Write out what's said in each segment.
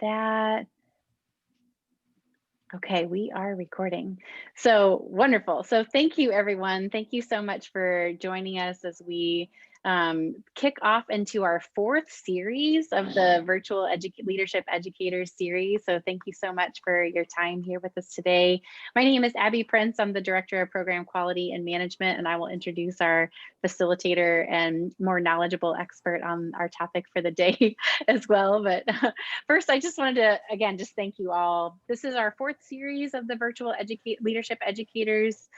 that. Okay, we are recording. So wonderful. So thank you, everyone. Thank you so much for joining us as we kick off into our fourth series of the Virtual Leadership Educators series. So thank you so much for your time here with us today. My name is Abby Prince. I'm the Director of Program Quality and Management, and I will introduce our facilitator and more knowledgeable expert on our topic for the day as well. But first, I just wanted to, again, just thank you all. This is our fourth series of the Virtual Leadership Educators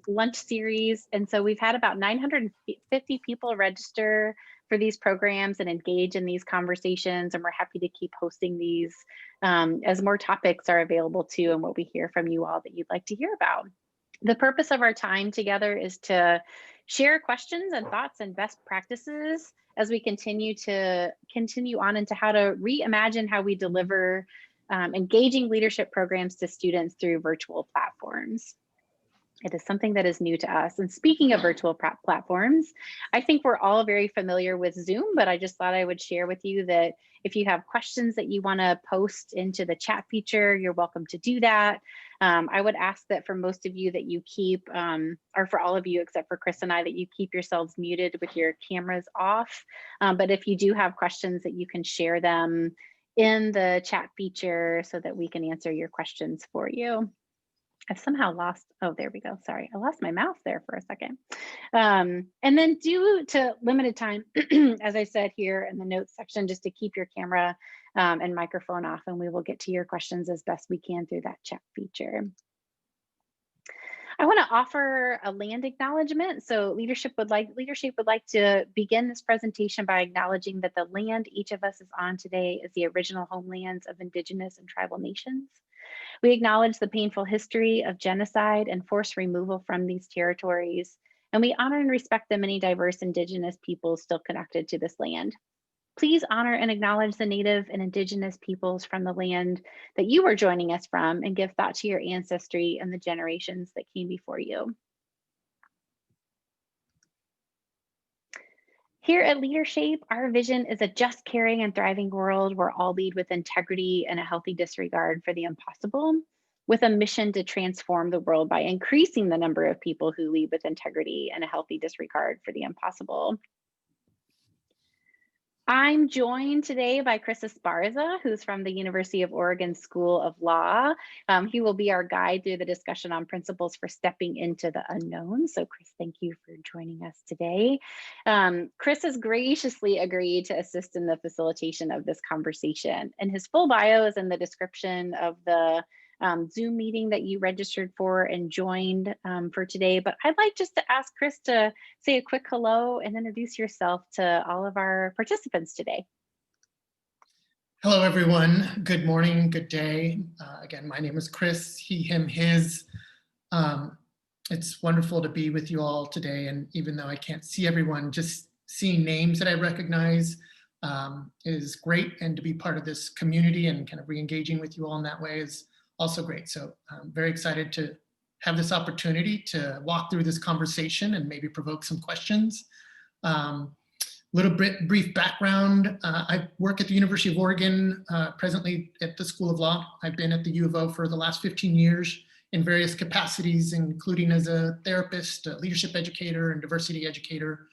lunch series. And so we've had about 950 people register for these programs and engage in these conversations. And we're happy to keep hosting these as more topics are available too, and what we hear from you all that you'd like to hear about. The purpose of our time together is to share questions and thoughts and best practices as we continue on into how to reimagine how we deliver engaging leadership programs to students through virtual platforms. It is something that is new to us. And speaking of virtual platforms, I think we're all very familiar with Zoom, but I just thought I would share with you that if you have questions that you want to post into the chat feature, you're welcome to do that. I would ask that for most of you that you keep, or for all of you except for Chris and I, that you keep yourselves muted with your cameras off. But if you do have questions, that you can share them in the chat feature so that we can answer your questions for you. I've somehow lost, oh, there we go. Sorry, I lost my mouse there for a second. And then due to limited time, as I said here in the notes section, just to keep your camera and microphone off, and we will get to your questions as best we can through that chat feature. I want to offer a land acknowledgement. So LeaderShape would like to begin this presentation by acknowledging that the land each of us is on today is the original homelands of Indigenous and tribal nations. We acknowledge the painful history of genocide and forced removal from these territories, and we honor and respect the many diverse Indigenous peoples still connected to this land. Please honor and acknowledge the Native and Indigenous peoples from the land that you are joining us from, and give thought to your ancestry and the generations that came before you. Here at LeaderShape, our vision is a just, caring, and thriving world where all lead with integrity and a healthy disregard for the impossible, with a mission to transform the world by increasing the number of people who lead with integrity and a healthy disregard for the impossible. I'm joined today by Chris Esparza, who's from the University of Oregon School of Law. He will be our guide through the discussion on principles for stepping into the unknown. So Chris, thank you for joining us today. Chris has graciously agreed to assist in the facilitation of this conversation, and his full bio is in the description of the Zoom meeting that you registered for and joined for today. But I'd like just to ask Chris to say a quick hello and introduce yourself to all of our participants today. Hello, everyone. Good morning, good day. Again, my name is Chris, he, him, his. It's wonderful to be with you all today. And even though I can't see everyone, just seeing names that I recognize is great. And to be part of this community and kind of re-engaging with you all in that way is also great. So I'm very excited to have this opportunity to walk through this conversation and maybe provoke some questions. Little bit brief background. I work at the University of Oregon, presently at the School of Law. I've been at the U of O for the last 15 years in various capacities, including as a therapist, a leadership educator, and diversity educator.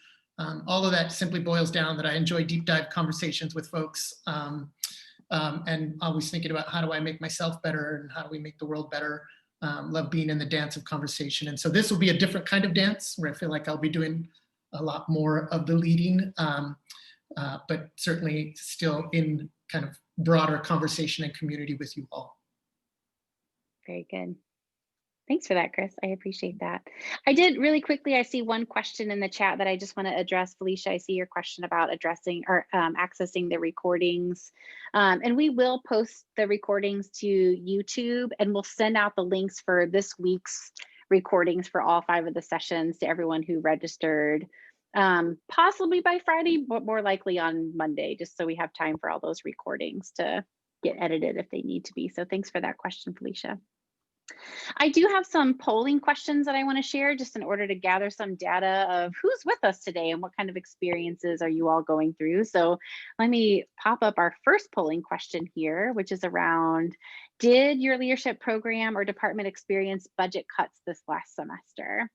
All of that simply boils down that I enjoy deep dive conversations with folks. And always thinking about how do I make myself better and how do we make the world better. Love being in the dance of conversation. And so this will be a different kind of dance where I feel like I'll be doing a lot more of the leading, but certainly still in kind of broader conversation and community with you all. Very good. Thanks for that, Chris. I appreciate that. I did really quickly, I see one question in the chat that I just want to address. Felicia, I see your question about addressing or accessing the recordings. And we will post the recordings to YouTube, and we'll send out the links for this week's recordings for all 5 of the sessions to everyone who registered, possibly by Friday, but more likely on Monday, just so we have time for all those recordings to get edited if they need to be. So thanks for that question, Felicia. I do have some polling questions that I want to share just in order to gather some data of who's with us today and what kind of experiences are you all going through. So let me pop up our first polling question here, which is around, did your leadership program or department experience budget cuts this last semester?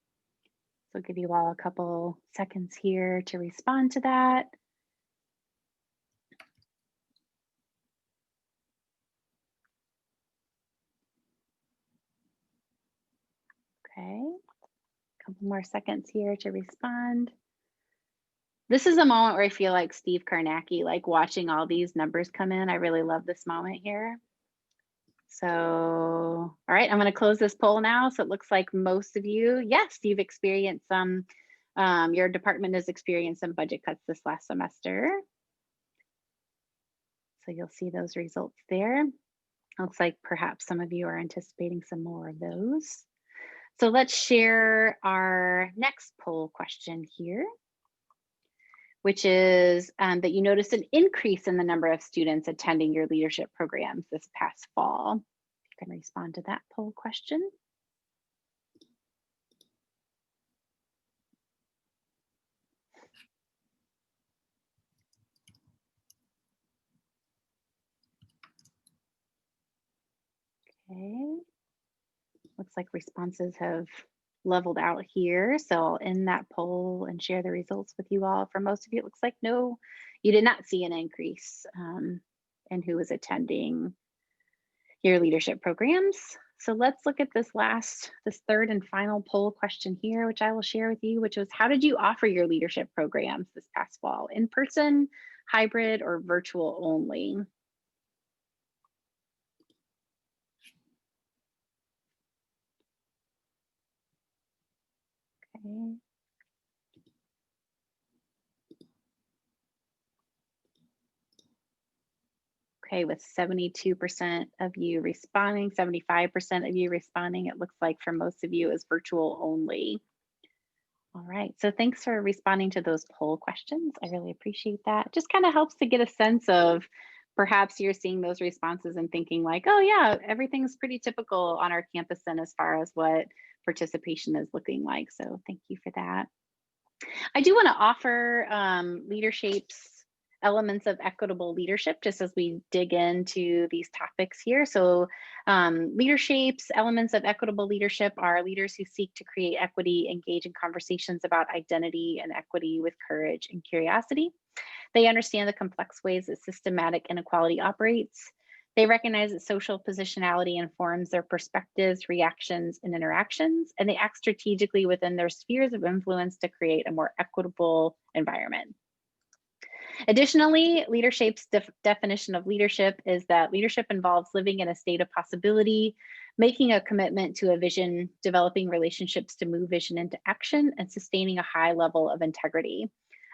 So I'll give you all a couple seconds here to respond to that. Okay, a couple more seconds here to respond. This is a moment where I feel like Steve Karnacki, like watching all these numbers come in. I really love this moment here. So, all right, I'm going to close this poll now. So it looks like most of you, yes, you've experienced some, your department has experienced some budget cuts this last semester. So you'll see those results there. Looks like perhaps some of you are anticipating some more of those. So let's share our next poll question here, which is that you noticed an increase in the number of students attending your leadership programs this past fall. You can respond to that poll question. Okay, looks like responses have leveled out here. So I'll end that poll and share the results with you all. For most of you, it looks like no, you did not see an increase in who was attending your leadership programs. So let's look at this third and final poll question here, which I will share with you, which was, how did you offer your leadership programs this past fall? In person, hybrid, or virtual only? Okay. Okay, with 72% of you responding, 75% of you responding, it looks like for most of you is virtual only. All right, so thanks for responding to those poll questions. I really appreciate that. Just kind of helps to get a sense of perhaps you're seeing those responses and thinking like, oh yeah, everything's pretty typical on our campus then as far as what participation is looking like. So thank you for that. I do want to offer LeaderShapes elements of equitable leadership just as we dig into these topics here. So LeaderShapes elements of equitable leadership are leaders who seek to create equity, engage in conversations about identity and equity with courage and curiosity. They understand the complex ways that systematic inequality operates. They recognize that social positionality informs their perspectives, reactions, and interactions, and they act strategically within their spheres of influence to create a more equitable environment. Additionally, LeaderShape's definition of leadership is that leadership involves living in a state of possibility, making a commitment to a vision, developing relationships to move vision into action, and sustaining a high level of integrity.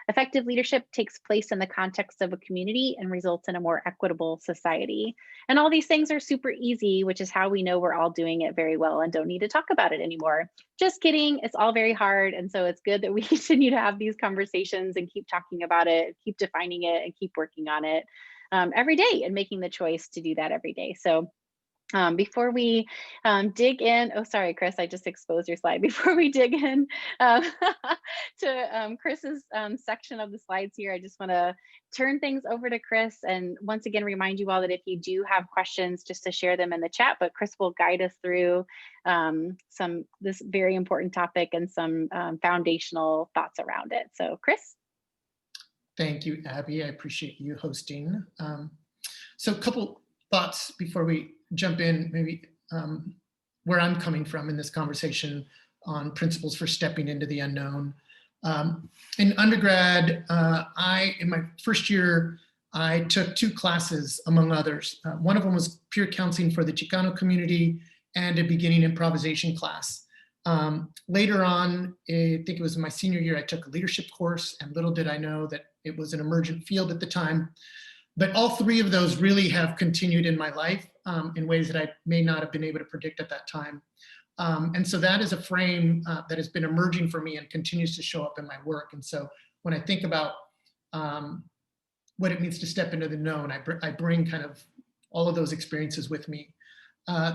Effective leadership takes place in the context of a community and results in a more equitable society. And all these things are super easy, which is how we know we're all doing it very well and don't need to talk about it anymore. Just kidding, it's all very hard. And so it's good that we continue to have these conversations and keep talking about it, keep defining it, and keep working on it every day and making the choice to do that every day. So before we dig in, oh, sorry, Chris, I just exposed your slide. Before we dig in to Chris's section of the slides here, I just want to turn things over to Chris and once again remind you all that if you do have questions, just to share them in the chat, but Chris will guide us through this very important topic and some foundational thoughts around it. So Chris. Thank you, Abby. I appreciate you hosting. So a couple thoughts before we jump in, maybe where I'm coming from in this conversation on principles for stepping into the unknown. In undergrad, in my first year, I took 2 classes, among others. One of them was peer counseling for the Chicano community and a beginning improvisation class. Later on, I think it was my senior year, I took a leadership course, and little did I know that it was an emergent field at the time. But all 3 of those really have continued in my life in ways that I may not have been able to predict at that time. And so that is a frame that has been emerging for me and continues to show up in my work. And so when I think about what it means to step into the known, I bring kind of all of those experiences with me.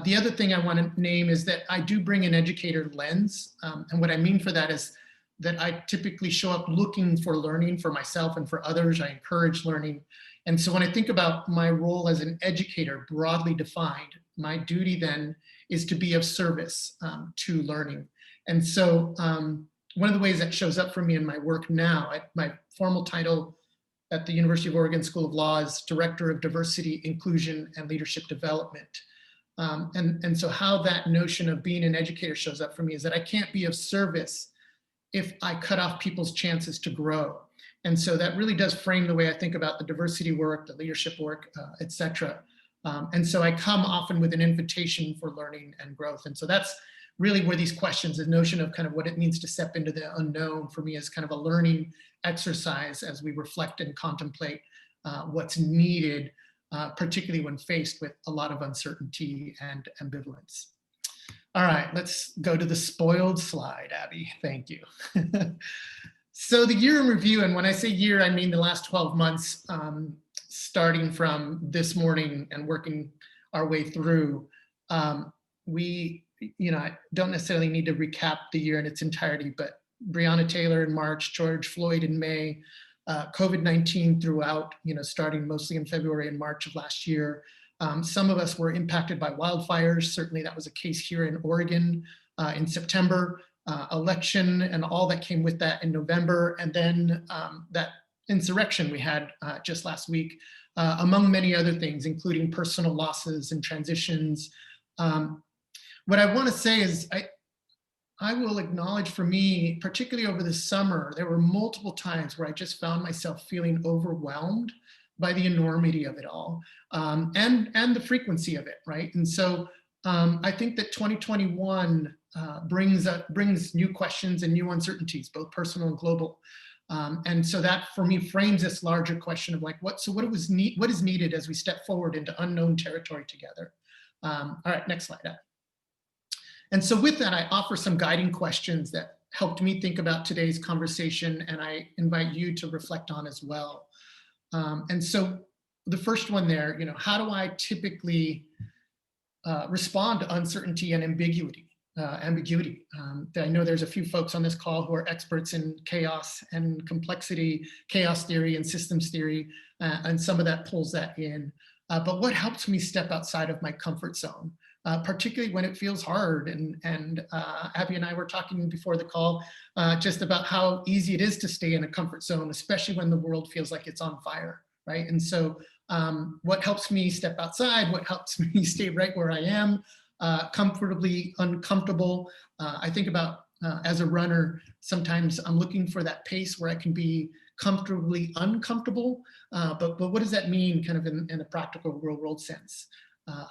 The other thing I want to name is that I do bring an educator lens. And what I mean for that is that I typically show up looking for learning for myself and for others. I encourage learning. And so when I think about my role as an educator, broadly defined, my duty then is to be of service to learning. And so one of the ways that shows up for me in my work now, my formal title at the University of Oregon School of Law is Director of Diversity, Inclusion, and Leadership Development. And so how that notion of being an educator shows up for me is that I can't be of service if I cut off people's chances to grow. And so that really does frame the way I think about the diversity work, the leadership work, et cetera. And so I come often with an invitation for learning and growth. And so that's really where these questions, the notion of kind of what it means to step into the unknown for me is kind of a learning exercise as we reflect and contemplate what's needed, particularly when faced with a lot of uncertainty and ambivalence. All right, let's go to the spoiled slide, Abby. Thank you. So the year in review, and when I say year, I mean the last 12 months, starting from this morning and working our way through. We, I don't necessarily need to recap the year in its entirety, but Breonna Taylor in March, George Floyd in May, COVID-19 throughout, starting mostly in February and March of last year. Some of us were impacted by wildfires. Certainly that was a case here in Oregon in September, election and all that came with that in November. And then that insurrection we had just last week, among many other things, including personal losses and transitions. What I want to say is I will acknowledge for me, particularly over the summer, there were multiple times where I just found myself feeling overwhelmed by the enormity of it all, and the frequency of it, right? And so I think that 2021 brings new questions and new uncertainties, both personal and global. And so that for me frames this larger question of like, what is needed as we step forward into unknown territory together. All right, next slide. And so with that, I offer some guiding questions that helped me think about today's conversation, and I invite you to reflect on as well. And so the first one there, how do I typically respond to uncertainty and ambiguity? I know there's a few folks on this call who are experts in chaos and complexity, chaos theory and systems theory, and some of that pulls that in. But what helps me step outside of my comfort zone, particularly when it feels hard? And Abby and I were talking before the call just about how easy it is to stay in a comfort zone, especially when the world feels like it's on fire, right? And so what helps me step outside, what helps me stay right where I am, comfortably uncomfortable. I think about as a runner, sometimes I'm looking for that pace where I can be comfortably uncomfortable, but what does that mean kind of in a practical real world sense?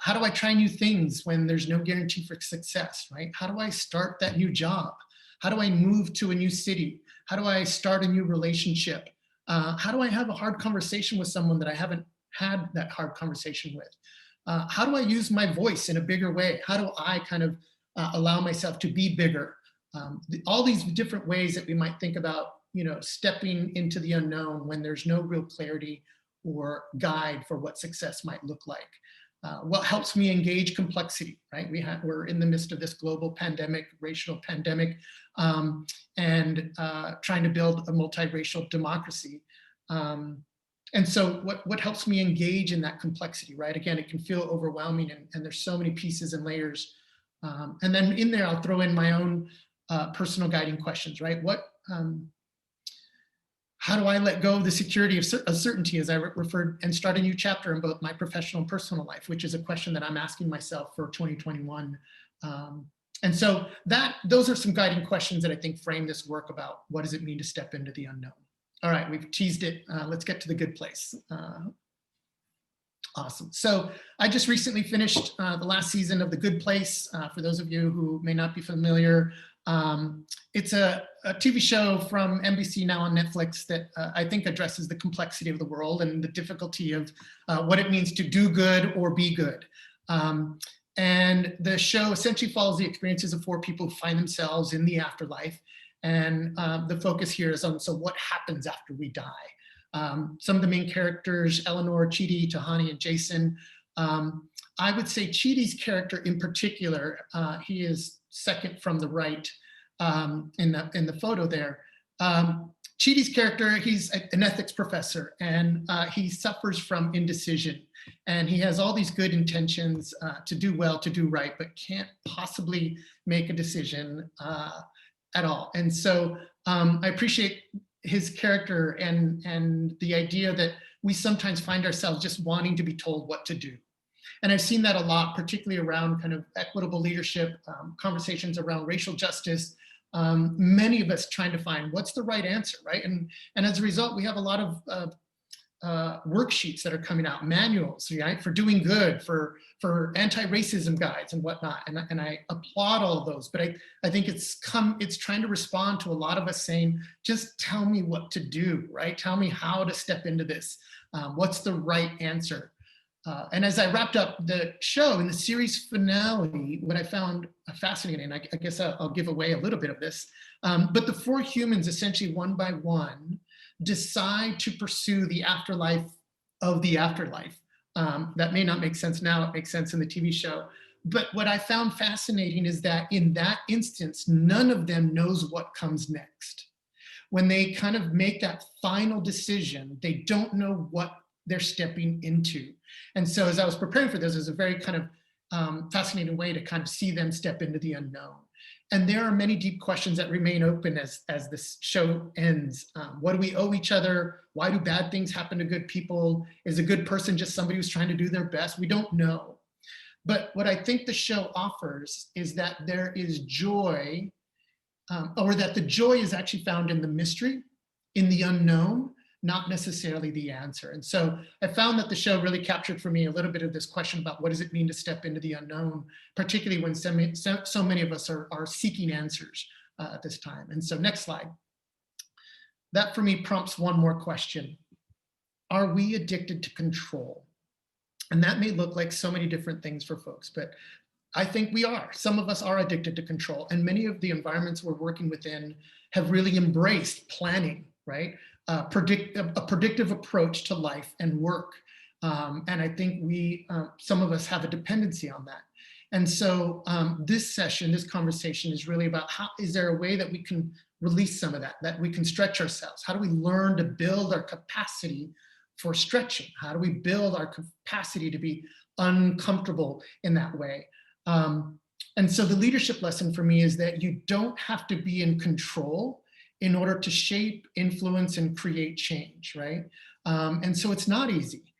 How do I try new things when there's no guarantee for success, right? How do I start that new job? How do I move to a new city? How do I start a new relationship? How do I have a hard conversation with someone that I haven't had that hard conversation with? How do I use my voice in a bigger way? How do I kind of allow myself to be bigger? All these different ways that we might think about, stepping into the unknown when there's no real clarity or guide for what success might look like. What helps me engage complexity, right? We're in the midst of this global pandemic, racial pandemic, and trying to build a multiracial democracy. And so what helps me engage in that complexity, right? Again, it can feel overwhelming and there's so many pieces and layers. And then in there, I'll throw in my own personal guiding questions, right? How do I let go of the security of certainty, as I referred, and start a new chapter in both my professional and personal life, which is a question that I'm asking myself for 2021. And so those are some guiding questions that I think frame this work about what does it mean to step into the unknown. All right, we've teased it. Let's get to the good place. Awesome. So I just recently finished the last season of The Good Place. For those of you who may not be familiar, it's a TV show from NBC now on Netflix that I think addresses the complexity of the world and the difficulty of what it means to do good or be good. And the show essentially follows the experiences of 4 people who find themselves in the afterlife. And the focus here is on, so what happens after we die? Some of the main characters, Eleanor, Chidi, Tahani, and Jason, I would say Chidi's character in particular, he is second from the right in the photo there. Chidi's character, he's an ethics professor, and he suffers from indecision. And he has all these good intentions to do well, to do right, but can't possibly make a decision at all. And so I appreciate his character and the idea that we sometimes find ourselves just wanting to be told what to do. And I've seen that a lot, particularly around kind of equitable leadership, conversations around racial justice, many of us trying to find what's the right answer, right? And as a result, we have a lot of worksheets that are coming out, manuals, right, for doing good, for anti-racism guides and whatnot. And I applaud all of those, but I think it's trying to respond to a lot of us saying, just tell me what to do, right? Tell me how to step into this. What's the right answer? And as I wrapped up the show in the series finale, what I found fascinating, I guess I'll give away a little bit of this, but the four humans essentially one by one decide to pursue the afterlife of the afterlife. That may not make sense now, it makes sense in the TV show. But what I found fascinating is that in that instance, none of them knows what comes next. When they kind of make that final decision, they don't know what they're stepping into. And so as I was preparing for this, it was a very kind of fascinating way to kind of see them step into the unknown. And there are many deep questions that remain open as this show ends. What do we owe each other? Why do bad things happen to good people? Is a good person just somebody who's trying to do their best? We don't know. But what I think the show offers is that there is joy, or that the joy is actually found in the mystery, in the unknown, not necessarily the answer. And so I found that the show really captured for me a little bit of this question about what does it mean to step into the unknown, particularly when so many of us are seeking answers at this time. And so next slide. That for me prompts one more question. Are we addicted to control? And that may look like so many different things for folks, but I think we are. Some of us are addicted to control, and many of the environments we're working within have really embraced planning, right? A predictive approach to life and work. And I think some of us have a dependency on that. And so this session, this conversation is really about is there a way that we can release some of that we can stretch ourselves? How do we learn to build our capacity for stretching? How do we build our capacity to be uncomfortable in that way? And so the leadership lesson for me is that you don't have to be in control in order to shape, influence, and create change, right? And so it's not easy.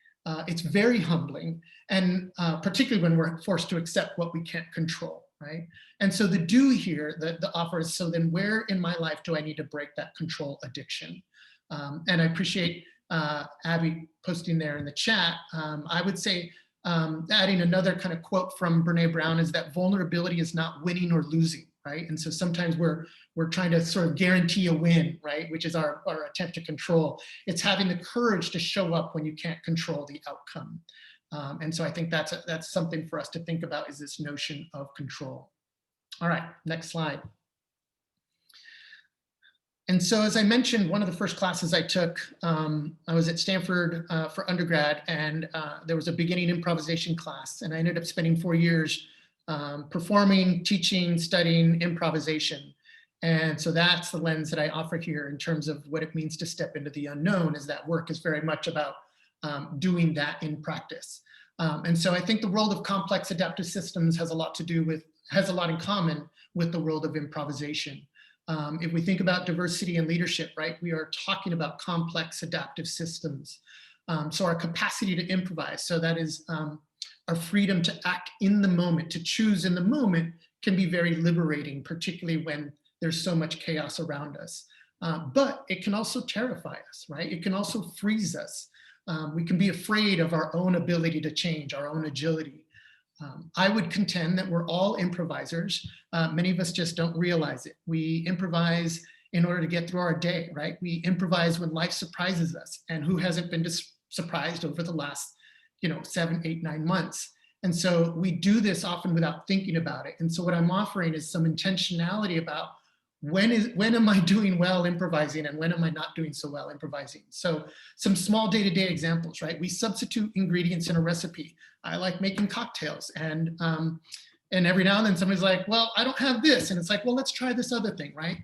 It's very humbling, and particularly when we're forced to accept what we can't control, right? And so the do here, the offer is, so then where in my life do I need to break that control addiction? And I appreciate Abby posting there in the chat. I would say, adding another kind of quote from Brene Brown is that vulnerability is not winning or losing, right? And so sometimes we're trying to sort of guarantee a win, right? Which is our attempt to control. It's having the courage to show up when you can't control the outcome. And so I think that's something for us to think about, is this notion of control. All right, next slide. And so as I mentioned, one of the first classes I took, I was at Stanford for undergrad, and there was a beginning improvisation class, and I ended up spending 4 years performing, teaching, studying improvisation. And so that's the lens that I offer here in terms of what it means to step into the unknown, is that work is very much about doing that in practice. And so I think the world of complex adaptive systems has a lot in common with the world of improvisation. If we think about diversity and leadership, right, we are talking about complex adaptive systems. So our capacity to improvise, so that is our freedom to act in the moment, to choose in the moment, can be very liberating, particularly when there's so much chaos around us. But it can also terrify us, right? It can also freeze us. We can be afraid of our own ability to change, our own agility. I would contend that we're all improvisers. Many of us just don't realize it. We improvise in order to get through our day, right? We improvise when life surprises us. And who hasn't been surprised over the last 7, 8, 9 months? And so we do this often without thinking about it. And so what I'm offering is some intentionality about when am I doing well improvising and when am I not doing so well improvising? So some small day-to-day examples, right? We substitute ingredients in a recipe. I like making cocktails, and every now and then somebody's like, well, I don't have this. And it's like, well, let's try this other thing, right?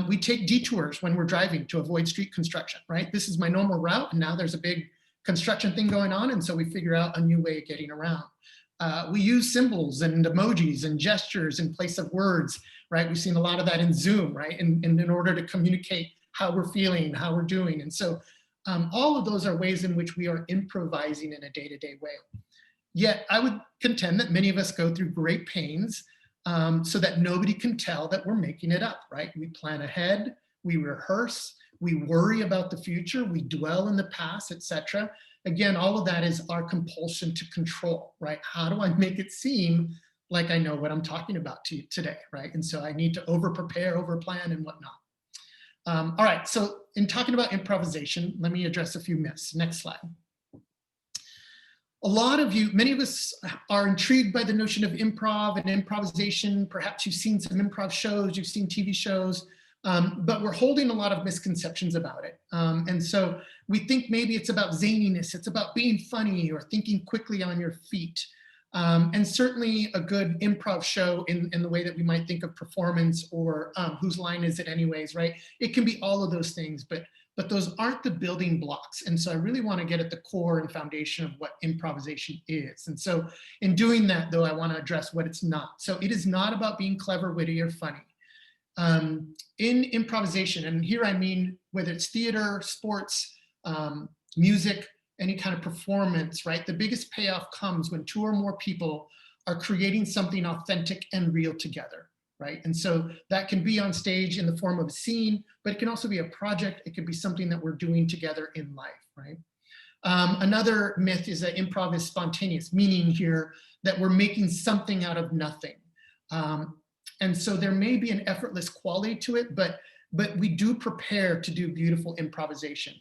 We take detours when we're driving to avoid street construction, right? This is my normal route, and now there's a big construction thing going on, and so we figure out a new way of getting around. We use symbols and emojis and gestures in place of words, right? We've seen a lot of that in Zoom, right? And in order to communicate how we're feeling, how we're doing. And so all of those are ways in which we are improvising in a day-to-day way. Yet I would contend that many of us go through great pains so that nobody can tell that we're making it up, right? We plan ahead, we rehearse, we worry about the future, we dwell in the past, etc. Again, all of that is our compulsion to control, right? How do I make it seem like I know what I'm talking about to you today, right? And so I need to over-prepare, over-plan, and whatnot. All right, so in talking about improvisation, let me address a few myths. Next slide. A lot of you, many of us are intrigued by the notion of improv and improvisation. Perhaps you've seen some improv shows, you've seen TV shows, but we're holding a lot of misconceptions about it. And so we think maybe it's about zaniness, it's about being funny or thinking quickly on your feet. And certainly a good improv show in the way that we might think of performance or whose line is it anyways, right? It can be all of those things, but those aren't the building blocks. And so I really want to get at the core and foundation of what improvisation is. And so in doing that, though, I want to address what it's not. So it is not about being clever, witty, or funny. In improvisation, and here I mean whether it's theater, sports, music, any kind of performance, right? The biggest payoff comes when two or more people are creating something authentic and real together, right? And so that can be on stage in the form of a scene, but it can also be a project. It could be something that we're doing together in life, right? Another myth is that improv is spontaneous, meaning here that we're making something out of nothing. And so there may be an effortless quality to it, but we do prepare to do beautiful improvisation.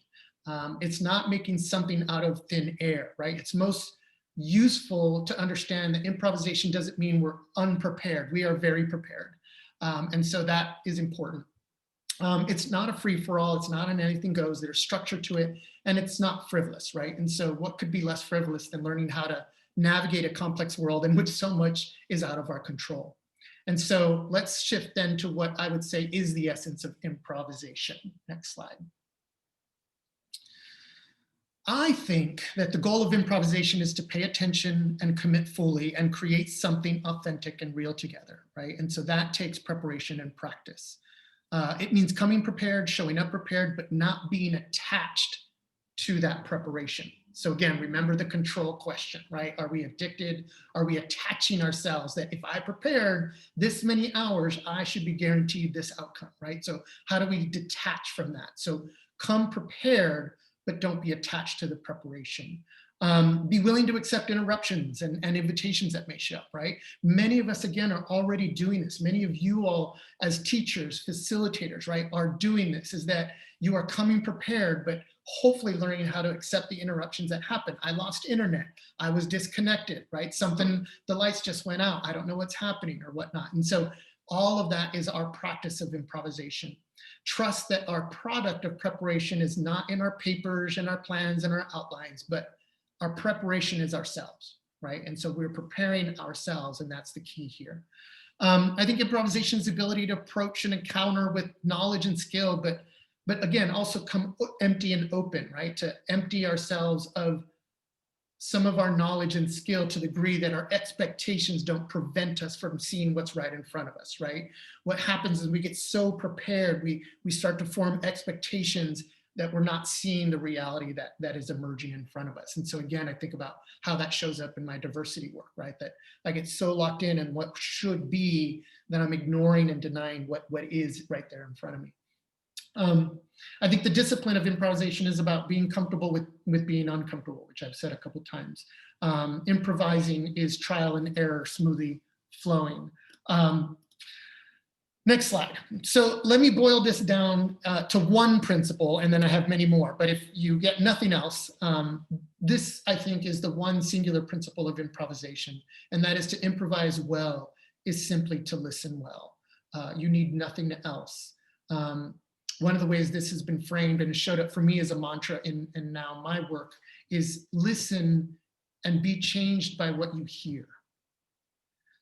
It's not making something out of thin air, right? It's most useful to understand that improvisation doesn't mean we're unprepared. We are very prepared. And so that is important. It's not a free for all. It's not an anything goes. There's structure to it, and it's not frivolous, right? And so what could be less frivolous than learning how to navigate a complex world in which so much is out of our control? And so let's shift then to what I would say is the essence of improvisation. Next slide. I think that the goal of improvisation is to pay attention and commit fully and create something authentic and real together, right? And so that takes preparation and practice. It means coming prepared, showing up prepared, but not being attached to that preparation. So again, remember the control question, right? Are we addicted? Are we attaching ourselves that if I prepared this many hours, I should be guaranteed this outcome, right? So how do we detach from that? So come prepared, but don't be attached to the preparation. Be willing to accept interruptions and invitations that may show up, right? Many of us, again, are already doing this. Many of you all as teachers, facilitators, right, are doing this, is that you are coming prepared, but hopefully learning how to accept the interruptions that happen. I lost internet. I was disconnected, right? Something, the lights just went out. I don't know what's happening or whatnot. And so all of that is our practice of improvisation. Trust that our product of preparation is not in our papers and our plans and our outlines, but our preparation is ourselves, right? And so we're preparing ourselves, and that's the key here. I think improvisation is the ability to approach an encounter with knowledge and skill, but again, also come empty and open, right? To empty ourselves of some of our knowledge and skill to the degree that our expectations don't prevent us from seeing what's right in front of us, right? What happens is we get so prepared, we start to form expectations that we're not seeing the reality that is emerging in front of us. And so again, I think about how that shows up in my diversity work, right? That I get so locked in what should be that I'm ignoring and denying what is right there in front of me. I think the discipline of improvisation is about being comfortable with being uncomfortable, which I've said a couple times. Improvising is trial and error, smoothly flowing. Next slide. So let me boil this down to one principle, and then I have many more. But if you get nothing else, this, I think, is the one singular principle of improvisation, and that is to improvise well is simply to listen well. You need nothing else. One of the ways this has been framed and showed up for me as a mantra in now my work is listen and be changed by what you hear.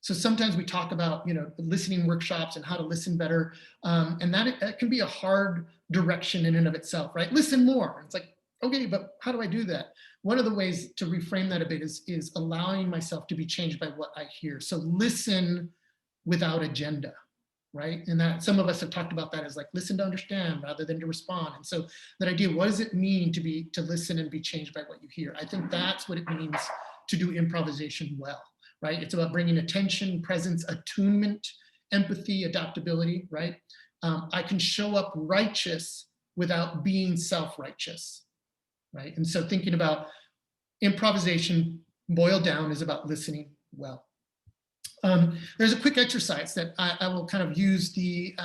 So sometimes we talk about, listening workshops and how to listen better. And that can be a hard direction in and of itself, right? Listen more. It's like, okay, but how do I do that? One of the ways to reframe that a bit is allowing myself to be changed by what I hear. So listen without agenda, right? And that some of us have talked about that as like, listen to understand rather than to respond. And so that idea, what does it mean to listen and be changed by what you hear? I think that's what it means to do improvisation well. Right? It's about bringing attention, presence, attunement, empathy, adaptability, right? I can show up righteous without being self-righteous, right? And so thinking about improvisation boiled down is about listening well. There's a quick exercise that I will kind of use the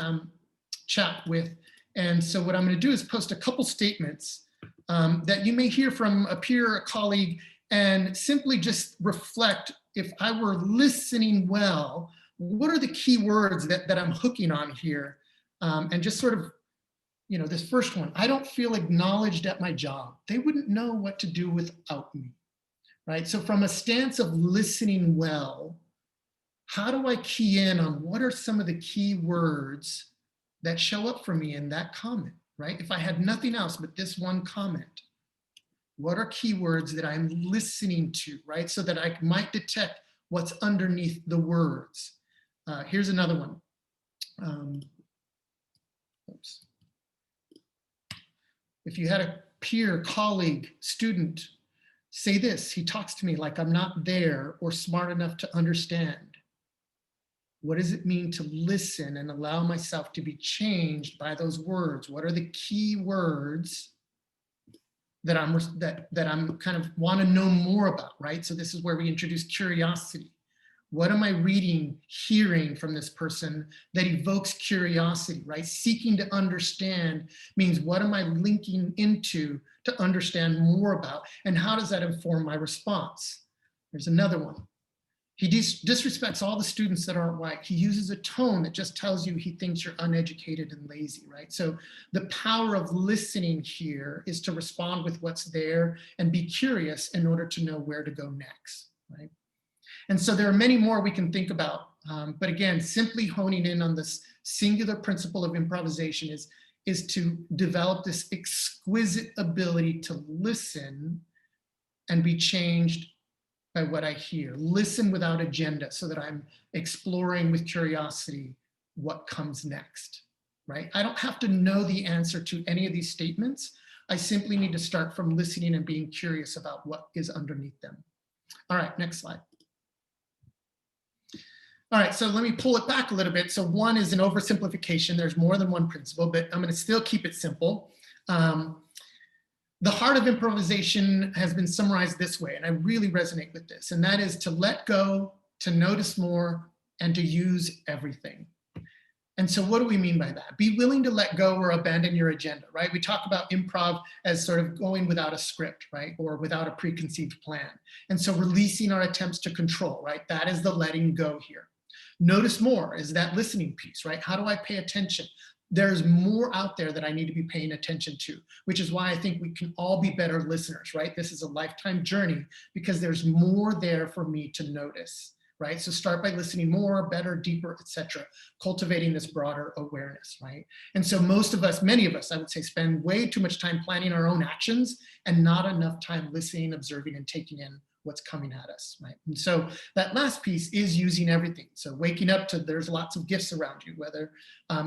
chat with. And so what I'm going to do is post a couple statements that you may hear from a peer, a colleague, and simply just reflect, if I were listening well, what are the key words that I'm hooking on here? And just sort of, this first one, I don't feel acknowledged at my job. They wouldn't know what to do without me, right? So from a stance of listening well, how do I key in on what are some of the key words that show up for me in that comment, right? If I had nothing else but this one comment, what are keywords that I'm listening to, right? So that I might detect what's underneath the words. Here's another one. Oops. If you had a peer, colleague, student say this, he talks to me like I'm not there or smart enough to understand. What does it mean to listen and allow myself to be changed by those words? What are the key words that I'm kind of want to know more about, right? So this is where we introduce curiosity. What am I reading, hearing from this person that evokes curiosity, right? Seeking to understand means what am I linking into to understand more about, and how does that inform my response? There's another one. He disrespects all the students that aren't white. He uses a tone that just tells you he thinks you're uneducated and lazy, right? So the power of listening here is to respond with what's there and be curious in order to know where to go next, right? And so there are many more we can think about, but again, simply honing in on this singular principle of improvisation is to develop this exquisite ability to listen and be changed by what I hear. Listen without agenda so that I'm exploring with curiosity what comes next, right? I don't have to know the answer to any of these statements. I simply need to start from listening and being curious about what is underneath them. All right, next slide. All right, so let me pull it back a little bit. So one is an oversimplification. There's more than one principle, but I'm gonna still keep it simple. The heart of improvisation has been summarized this way, and I really resonate with this, and that is to let go, to notice more, and to use everything. And so what do we mean by that? Be willing to let go or abandon your agenda, right? We talk about improv as sort of going without a script, right? Or without a preconceived plan. And so releasing our attempts to control, right? That is the letting go here. Notice more is that listening piece, right? How do I pay attention? There's more out there that I need to be paying attention to, which is why I think we can all be better listeners, right? This is a lifetime journey because there's more there for me to notice, right? So start by listening more, better, deeper, etc., cultivating this broader awareness, right? And so most of us, many of us, I would say, spend way too much time planning our own actions and not enough time listening, observing, and taking in what's coming at us, right? And so that last piece is using everything. So waking up to there's lots of gifts around you, whether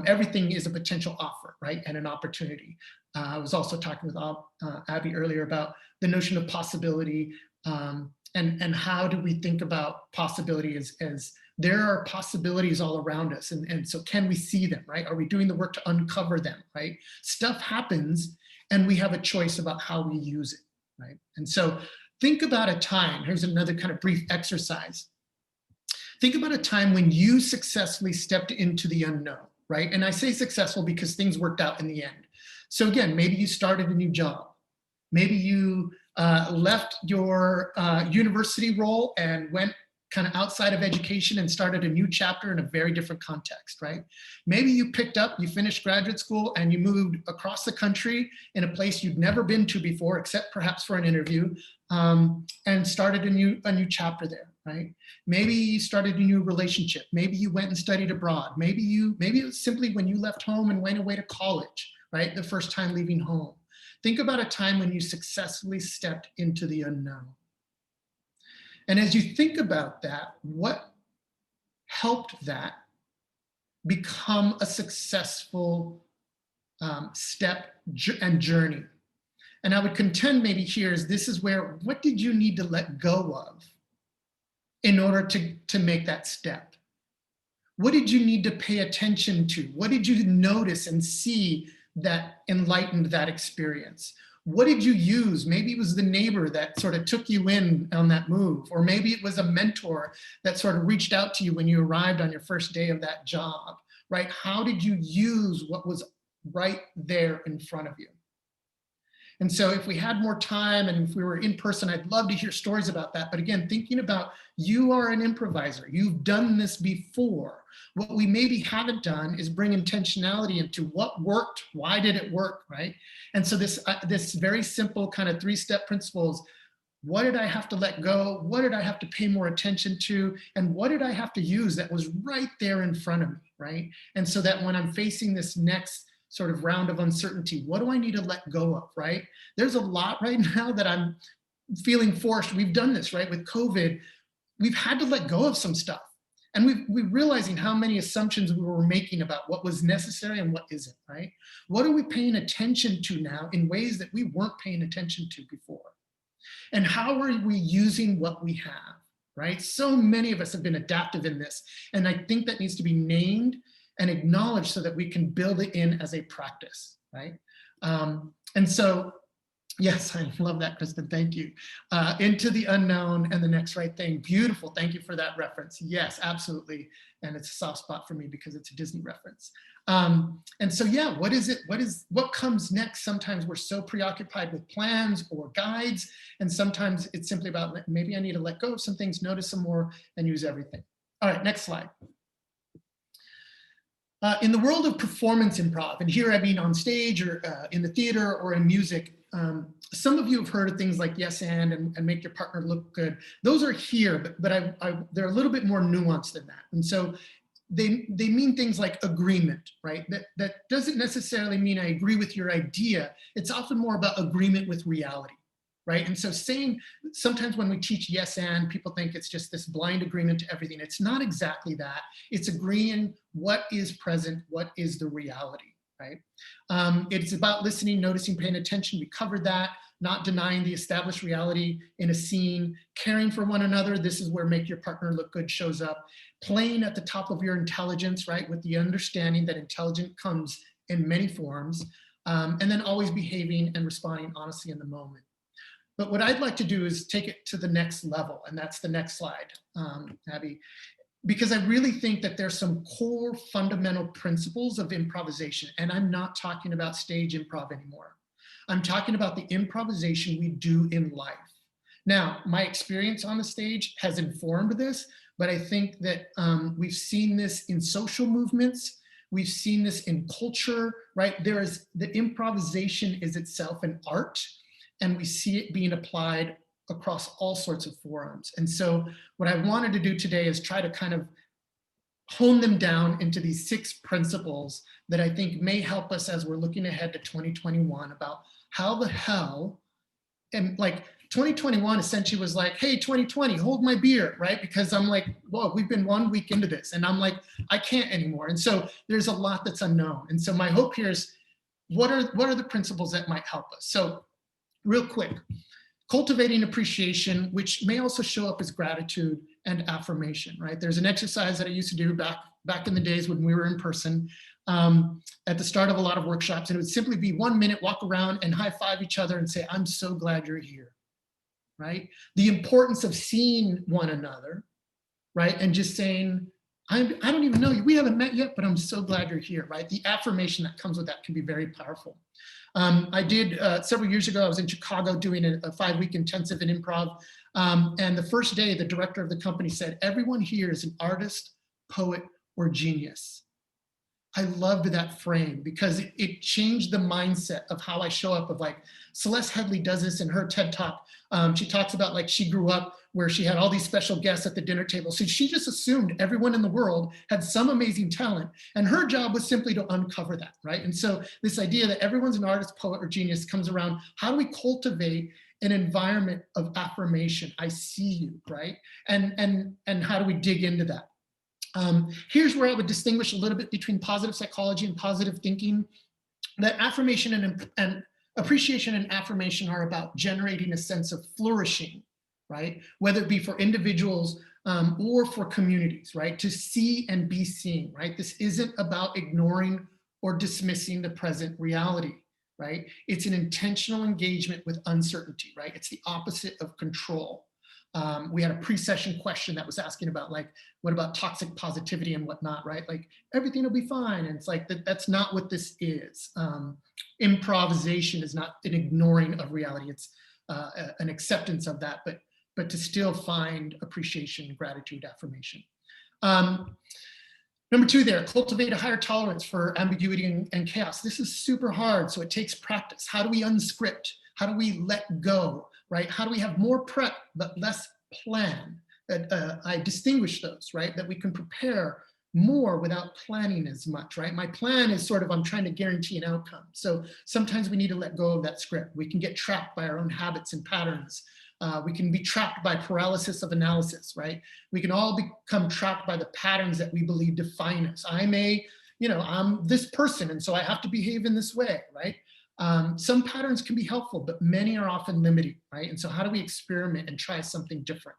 everything is a potential offer, right? And an opportunity. I was also talking with Abby earlier about the notion of possibility and how do we think about possibility as there are possibilities all around us. And so can we see them, right? Are we doing the work to uncover them, right? Stuff happens and we have a choice about how we use it, right? And so think about a time, here's another kind of brief exercise. Think about a time when you successfully stepped into the unknown, right? And I say successful because things worked out in the end. So again, maybe you started a new job. Maybe you left your university role and went kind of outside of education and started a new chapter in a very different context, right? Maybe you finished graduate school and you moved across the country in a place you'd never been to before, except perhaps for an interview, and started a new chapter there, right? Maybe you started a new relationship. Maybe you went and studied abroad. Maybe it was simply when you left home and went away to college, right? The first time leaving home. Think about a time when you successfully stepped into the unknown. And as you think about that, what helped that become a successful step and journey? And I would contend maybe here is this is where, what did you need to let go of in order to make that step? What did you need to pay attention to? What did you notice and see that enlightened that experience? What did you use? Maybe it was the neighbor that sort of took you in on that move, or maybe it was a mentor that sort of reached out to you when you arrived on your first day of that job, right? How did you use what was right there in front of you? And so if we had more time and if we were in person, I'd love to hear stories about that. But again, thinking about, you are an improviser, you've done this before. What we maybe haven't done is bring intentionality into what worked, why did it work, right? And so this very simple kind of 3-step principles: what did I have to let go? What did I have to pay more attention to? And what did I have to use that was right there in front of me, right? And so that when I'm facing this next sort of round of uncertainty, what do I need to let go of, right? There's a lot right now that I'm feeling forced. We've done this, right? With COVID, we've had to let go of some stuff. And we're realizing how many assumptions we were making about what was necessary and what isn't, right? What are we paying attention to now in ways that we weren't paying attention to before? And how are we using what we have, right? So many of us have been adaptive in this. And I think that needs to be named and acknowledged so that we can build it in as a practice, right? And so, yes, I love that, Kristen, thank you. Into the unknown and the next right thing. Beautiful, thank you for that reference. Yes, absolutely. And it's a soft spot for me because it's a Disney reference. And so, yeah, what comes next? Sometimes we're so preoccupied with plans or guides, and sometimes it's simply about, maybe I need to let go of some things, notice some more, and use everything. All right, next slide. In the world of performance improv, and here I mean on stage or in the theater or in music, some of you have heard of things like yes and make your partner look good. Those are here, but they're a little bit more nuanced than that. And so they mean things like agreement, right? That doesn't necessarily mean I agree with your idea. It's often more about agreement with reality, right? And so sometimes when we teach yes and, people think it's just this blind agreement to everything. It's not exactly that. It's agreeing what is present, what is the reality, right? It's about listening, noticing, paying attention. We covered that. Not denying the established reality in a scene, caring for one another. This is where make your partner look good shows up. Playing at the top of your intelligence, right? With the understanding that intelligence comes in many forms. And then always behaving and responding honestly in the moment. But what I'd like to do is take it to the next level, and that's the next slide, Abby, because I really think that there's some core fundamental principles of improvisation, and I'm not talking about stage improv anymore. I'm talking about the improvisation we do in life. Now, my experience on the stage has informed this, but I think that we've seen this in social movements. We've seen this in culture, right? The improvisation is itself an art, and we see it being applied across all sorts of forums. And so what I wanted to do today is try to kind of hone them down into these 6 principles that I think may help us as we're looking ahead to 2021 about how the hell, and like 2021 essentially was like, hey, 2020, hold my beer, right? Because I'm like, whoa, we've been 1 week into this, and I'm like, I can't anymore. And so there's a lot that's unknown. And so my hope here is, what are the principles that might help us? So real quick, cultivating appreciation, which may also show up as gratitude and affirmation, right? There's an exercise that I used to do back in the days when we were in person at the start of a lot of workshops, and it would simply be 1 minute, walk around and high five each other and say, I'm so glad you're here, right? The importance of seeing one another, right? And just saying, I don't even know you, we haven't met yet, but I'm so glad you're here, right? The affirmation that comes with that can be very powerful. I did several years ago, I was in Chicago doing a 5-week intensive in improv. And the first day, the director of the company said, everyone here is an artist, poet, or genius. I loved that frame because it changed the mindset of how I show up. Of like, Celeste Headley does this in her TED Talk. She talks about like she grew up where she had all these special guests at the dinner table. So she just assumed everyone in the world had some amazing talent, and her job was simply to uncover that, right? And so this idea that everyone's an artist, poet, or genius comes around, how do we cultivate an environment of affirmation? I see you, right? And how do we dig into that? Here's where I would distinguish a little bit between positive psychology and positive thinking. That affirmation and appreciation and affirmation are about generating a sense of flourishing, right? Whether it be for individuals or for communities, right? To see and be seen, right? This isn't about ignoring or dismissing the present reality, right? It's an intentional engagement with uncertainty, right? It's the opposite of control. We had a pre-session question that was asking about like, what about toxic positivity and whatnot, right? Like everything will be fine. And it's like, that's not what this is. Improvisation is not an ignoring of reality. It's an acceptance of that, but to still find appreciation, gratitude, affirmation. Number two there, cultivate a higher tolerance for ambiguity and chaos. This is super hard, so it takes practice. How do we unscript? How do we let go? Right? How do we have more prep but less plan? I distinguish those, right? That we can prepare more without planning as much, right? My plan is sort of, I'm trying to guarantee an outcome. So sometimes we need to let go of that script. We can get trapped by our own habits and patterns. We can be trapped by paralysis of analysis, right? We can all become trapped by the patterns that we believe define us. I'm this person, and so I have to behave in this way, right? Some patterns can be helpful, but many are often limiting, right? And so how do we experiment and try something different?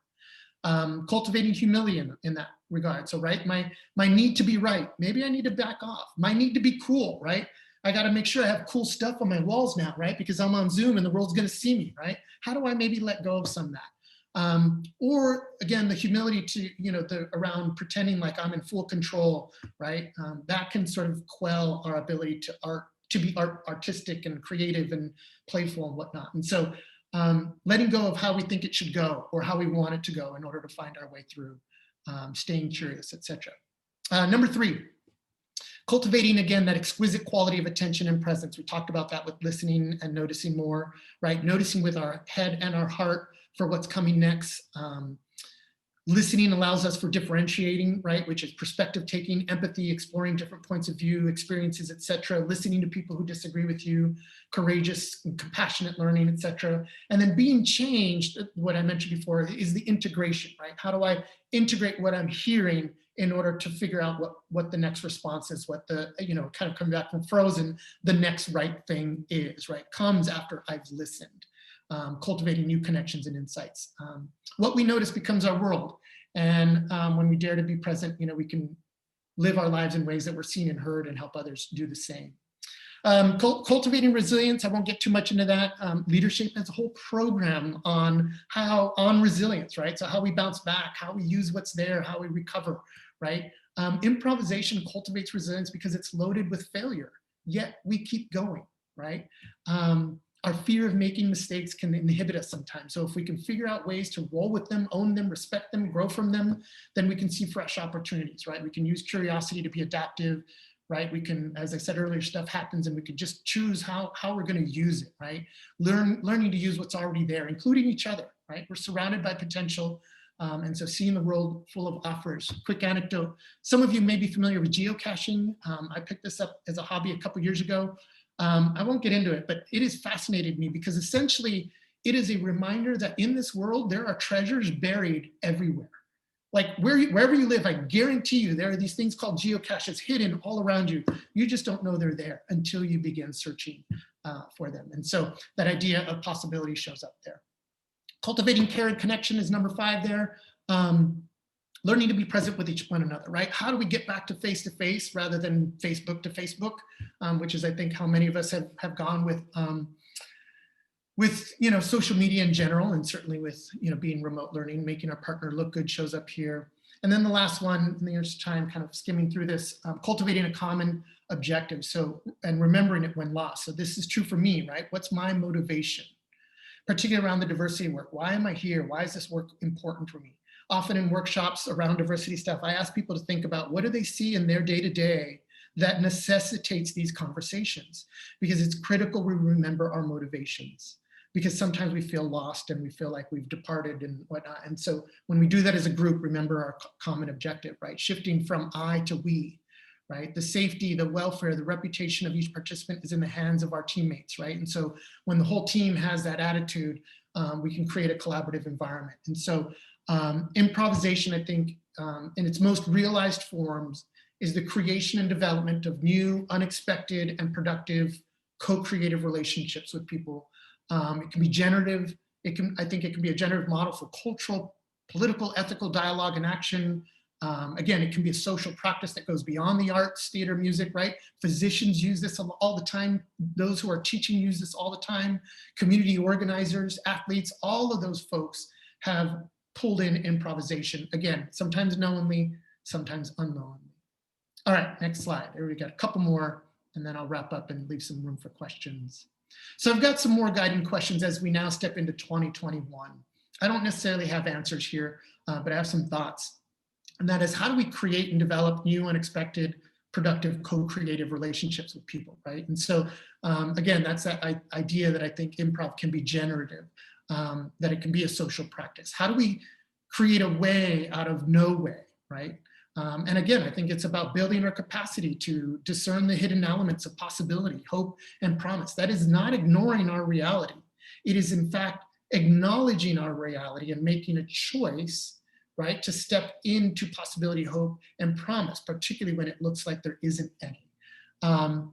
Cultivating humility in that regard. So, right, my need to be right, maybe I need to back off. My need to be cool, right? I got to make sure I have cool stuff on my walls now, right? Because I'm on Zoom and the world's going to see me, right? How do I maybe let go of some of that? Or again, the humility to, around pretending like I'm in full control, right? That can sort of quell our ability to be artistic and creative and playful and whatnot. And so letting go of how we think it should go or how we want it to go in order to find our way through, staying curious, etc. Number three, cultivating, again, that exquisite quality of attention and presence. We talked about that with listening and noticing more, right? Noticing with our head and our heart for what's coming next. Listening allows us for differentiating, right? Which is perspective taking, empathy, exploring different points of view, experiences, etc. Listening to people who disagree with you, courageous and compassionate learning, etc. And then being changed, what I mentioned before, is the integration, right? How do I integrate what I'm hearing in order to figure out what the next response is, what the, kind of coming back from Frozen, the next right thing is, right? Comes after I've listened. Cultivating new connections and insights. What we notice becomes our world. And when we dare to be present, we can live our lives in ways that we're seen and heard and help others do the same. Cultivating resilience, I won't get too much into that. LeaderShape has a whole program on resilience, right? So how we bounce back, how we use what's there, how we recover, right? Improvisation cultivates resilience because it's loaded with failure, yet we keep going, right? Our fear of making mistakes can inhibit us sometimes. So if we can figure out ways to roll with them, own them, respect them, grow from them, then we can see fresh opportunities, right? We can use curiosity to be adaptive, right? We can, as I said earlier, stuff happens and we can just choose how we're going to use it, right? Learning to use what's already there, including each other, right? We're surrounded by potential. And so seeing the world full of offers. Quick anecdote. Some of you may be familiar with geocaching. I picked this up as a hobby a couple years ago. I won't get into it, but it has fascinated me because essentially it is a reminder that in this world, there are treasures buried everywhere. Like wherever you live, I guarantee you, there are these things called geocaches hidden all around you. You just don't know they're there until you begin searching for them. And so that idea of possibility shows up there. Cultivating care and connection is number 5 there. Learning to be present with each one another, right? How do we get back to face rather than Facebook to Facebook, which is, I think, how many of us have gone with social media in general, and certainly with being remote learning. Making our partner look good shows up here. And then the last one, in the interest of time, kind of skimming through this, cultivating a common objective. So, and remembering it when lost. So this is true for me, right? What's my motivation? particularly around the diversity work. Why am I here? Why is this work important for me? Often in workshops around diversity stuff, I ask people to think about what do they see in their day-to-day that necessitates these conversations, because it's critical we remember our motivations, because sometimes we feel lost and we feel like we've departed and whatnot. And so when we do that as a group, remember our common objective, right? Shifting from I to we, right? The safety, the welfare, the reputation of each participant is in the hands of our teammates, right? And so when the whole team has that attitude, we can create a collaborative environment. And so improvisation, I think, in its most realized forms, is the creation and development of new, unexpected, and productive co-creative relationships with people. It can be generative. I think it can be a generative model for cultural, political, ethical dialogue and action. Again, it can be a social practice that goes beyond the arts, theater, music, right? Physicians use this all the time. Those who are teaching use this all the time. Community organizers, athletes, all of those folks have pulled in improvisation. Again, sometimes knowingly, sometimes unknowingly. All right, next slide. There we got a couple more, and then I'll wrap up and leave some room for questions. So I've got some more guiding questions as we now step into 2021. I don't necessarily have answers here, but I have some thoughts. And that is, how do we create and develop new, unexpected, productive, co-creative relationships with people, right? And so, again, that's that idea that I think improv can be generative, that it can be a social practice. How do we create a way out of no way, right? And again, I think it's about building our capacity to discern the hidden elements of possibility, hope, and promise. That is not ignoring our reality. It is, in fact, acknowledging our reality and making a choice, right, to step into possibility, hope, and promise, particularly when it looks like there isn't any. And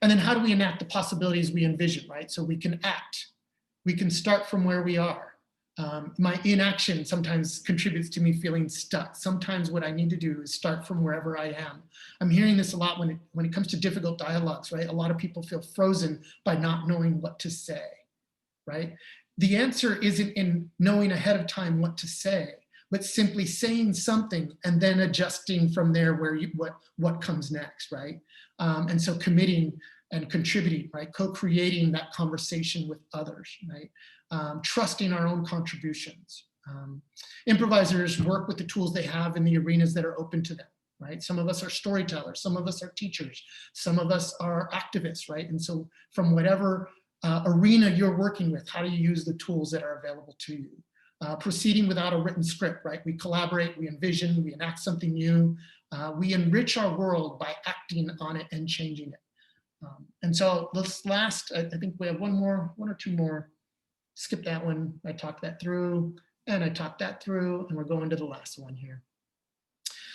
then how do we enact the possibilities we envision, right? So we can act. We can start from where we are. My inaction sometimes contributes to me feeling stuck. Sometimes what I need to do is start from wherever I am. I'm hearing this a lot when it comes to difficult dialogues, right? A lot of people feel frozen by not knowing what to say, right? The answer isn't in knowing ahead of time what to say, but simply saying something and then adjusting from there what comes next, right? And so committing and contributing, right? Co-creating that conversation with others, right? Trusting our own contributions. Improvisers work with the tools they have in the arenas that are open to them, right? Some of us are storytellers, some of us are teachers, some of us are activists, right? And so from whatever arena you're working with, how do you use the tools that are available to you? Proceeding without a written script, right? We collaborate, we envision, we enact something new. We enrich our world by acting on it and changing it. And so this last, I think we have one or two more. Skip that one. I talked that through, and I talked that through, and we're going to the last one here.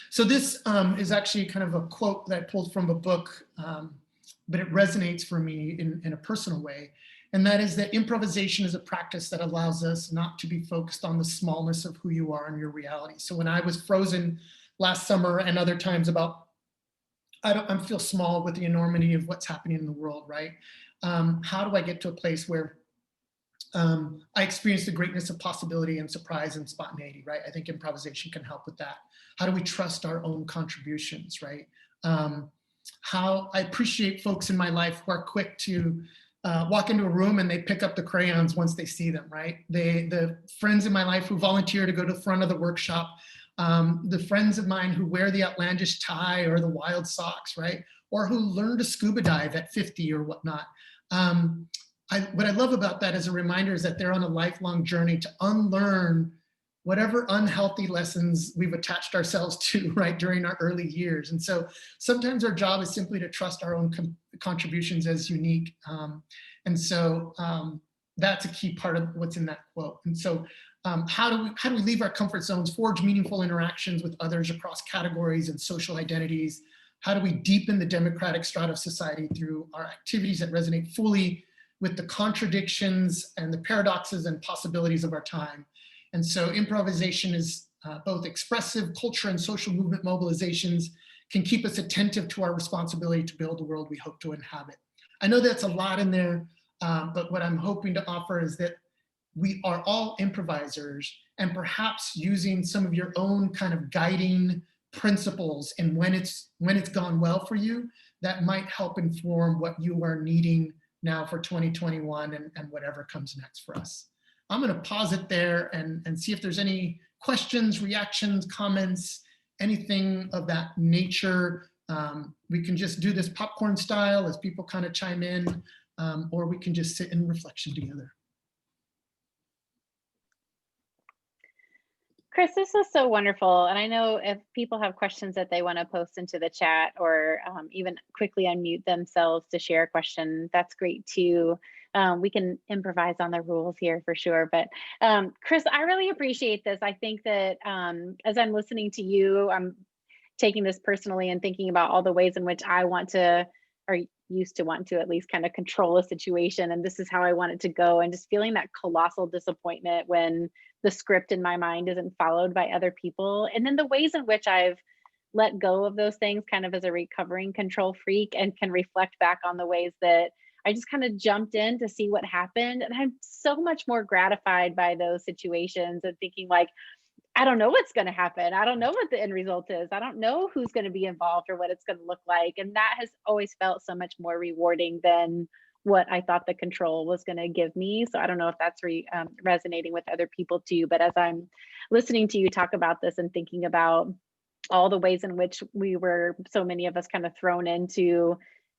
So this is actually kind of a quote that I pulled from a book, but it resonates for me in a personal way. And that is that improvisation is a practice that allows us not to be focused on the smallness of who you are and your reality. So when I was frozen last summer and other times about, I feel small with the enormity of what's happening in the world, right? How do I get to a place where I experience the greatness of possibility and surprise and spontaneity, right? I think improvisation can help with that. How do we trust our own contributions, right? How I appreciate folks in my life who are quick to walk into a room and they pick up the crayons once they see them, right? The friends in my life who volunteer to go to the front of the workshop, the friends of mine who wear the outlandish tie or the wild socks, right? Or who learn to scuba dive at 50 or whatnot. What I love about that as a reminder is that they're on a lifelong journey to unlearn whatever unhealthy lessons we've attached ourselves to, right, during our early years. And so sometimes our job is simply to trust our own contributions as unique. And so that's a key part of what's in that quote. And so how do we leave our comfort zones, forge meaningful interactions with others across categories and social identities? How do we deepen the democratic strata of society through our activities that resonate fully with the contradictions and the paradoxes and possibilities of our time? And so improvisation is both expressive culture and social movement mobilizations can keep us attentive to our responsibility to build the world we hope to inhabit. I know that's a lot in there, but what I'm hoping to offer is that we are all improvisers, and perhaps using some of your own kind of guiding principles and when it's gone well for you, that might help inform what you are needing now for 2021 and whatever comes next for us. I'm going to pause it there and see if there's any questions, reactions, comments, anything of that nature. We can just do this popcorn style as people kind of chime in, or we can just sit in reflection together. Chris, this was so wonderful. And I know if people have questions that they want to post into the chat, or even quickly unmute themselves to share a question, that's great too. We can improvise on the rules here for sure. But Chris, I really appreciate this. I think that as I'm listening to you, I'm taking this personally and thinking about all the ways in which I want to, or used to want to at least, kind of control a situation. And this is how I want it to go. And just feeling that colossal disappointment when the script in my mind isn't followed by other people. And then the ways in which I've let go of those things kind of as a recovering control freak, and can reflect back on the ways that I just kind of jumped in to see what happened. And I'm so much more gratified by those situations and thinking like, I don't know what's going to happen. I don't know what the end result is. I don't know who's going to be involved or what it's going to look like. And that has always felt so much more rewarding than what I thought the control was going to give me. So I don't know if that's resonating with other people too. But as I'm listening to you talk about this and thinking about all the ways in which we were, so many of us, kind of thrown into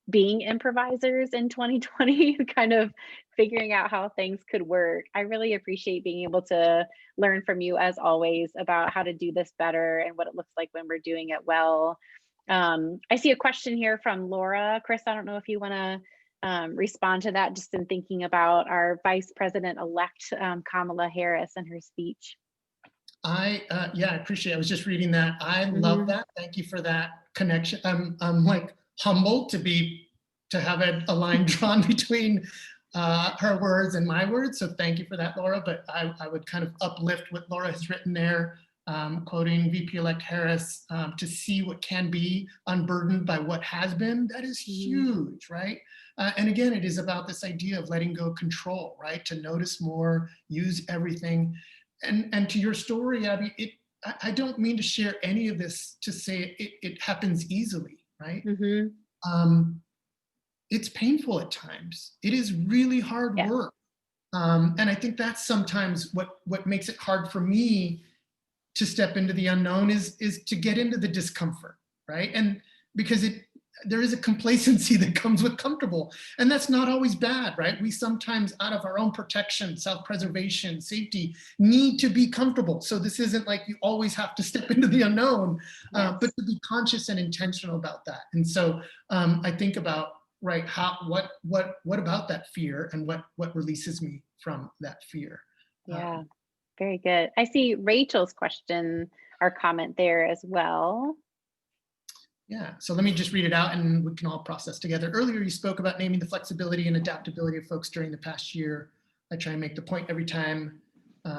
being improvisers in 2020, kind of figuring out how things could work. I really appreciate being able to learn from you, as always, about how to do this better and what it looks like when we're doing it well. I see a question here from Laura. Chris, I don't know if you want to respond to that, just in thinking about our Vice President-elect Kamala Harris and her speech. Yeah, I appreciate it. I was just reading that. I love that. Thank you for that connection. I'm like humbled to have a line drawn between her words and my words. So thank you for that, Laura. But I would kind of uplift what Laura has written there, quoting VP-elect Harris, to see what can be unburdened by what has been. That is huge, right? And again, it is about this idea of letting go of control, right? To notice more, use everything. And to your story, Abby, I don't mean to share any of this to say it happens easily, right? It's painful at times. It is really hard work. And I think that's sometimes what makes it hard for me to step into the unknown is to get into the discomfort, right? And because there is a complacency that comes with comfortable, and that's not always bad, right? We sometimes, out of our own protection, self-preservation, safety, need to be comfortable. So this isn't like you always have to step into the unknown, but to be conscious and intentional about that. And so I think about, right, what about that fear, and what releases me from that fear? Yeah, very good. I see Rachel's question or comment there as well. Yeah, so let me just read it out and we can all process together. Earlier, you spoke about naming the flexibility and adaptability of folks during the past year. I try and make the point every time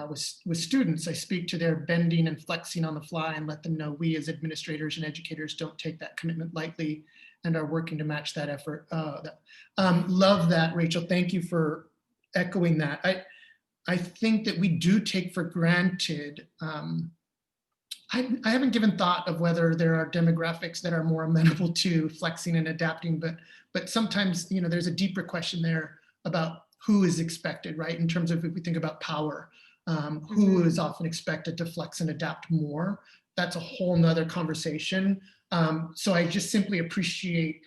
with students, I speak to their bending and flexing on the fly and let them know we as administrators and educators don't take that commitment lightly and are working to match that effort. Love that, Rachel. Thank you for echoing that. I think that we do take for granted, I haven't given thought of whether there are demographics that are more amenable to flexing and adapting, but sometimes, there's a deeper question there about who is expected, right? In terms of, if we think about power, who is often expected to flex and adapt more. That's a whole nother conversation. So I just simply appreciate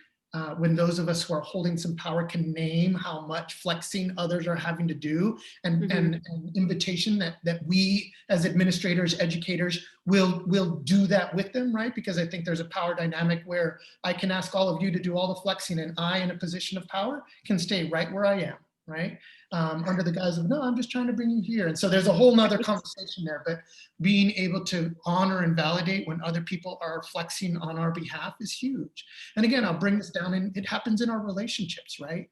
when those of us who are holding some power can name how much flexing others are having to do, and an invitation that we as administrators, educators will do that with them, right? Because I think there's a power dynamic where I can ask all of you to do all the flexing, and I, in a position of power, can stay right where I am, right? Under the guise of, no, I'm just trying to bring you here. And so there's a whole nother conversation there, but being able to honor and validate when other people are flexing on our behalf is huge. And again, I'll bring this down, and it happens in our relationships, right?